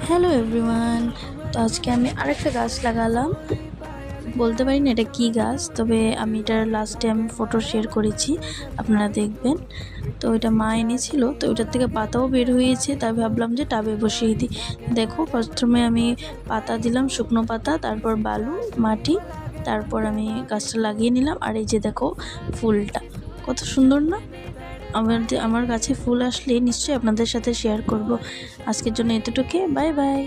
Hello everyone. তো আজকে আমি আরেকটা গাছ লাগালাম। বলতে পারি না এটা কী গাছ, তবে আমি এটার লাস্টে আমি ফটো শেয়ার করেছি, আপনারা দেখবেন। তো এটা মা এনেছিল, তো ওইটার থেকে পাতাও বের হয়েছে, তাই ভাবলাম যে টাবে বসিয়ে দিই। দেখো, প্রথমে আমি পাতা দিলাম, শুকনো পাতা, তারপর বালু, মাটি, তারপর আমি গাছটা লাগিয়ে নিলাম। আর এই যে দেখো ফুলটা কত সুন্দর না। আমার গাছে ফুল আসলে নিশ্চয়ই আপনাদের সাথে শেয়ার করব। আজকের জন্য এতটুকু, বাই বাই।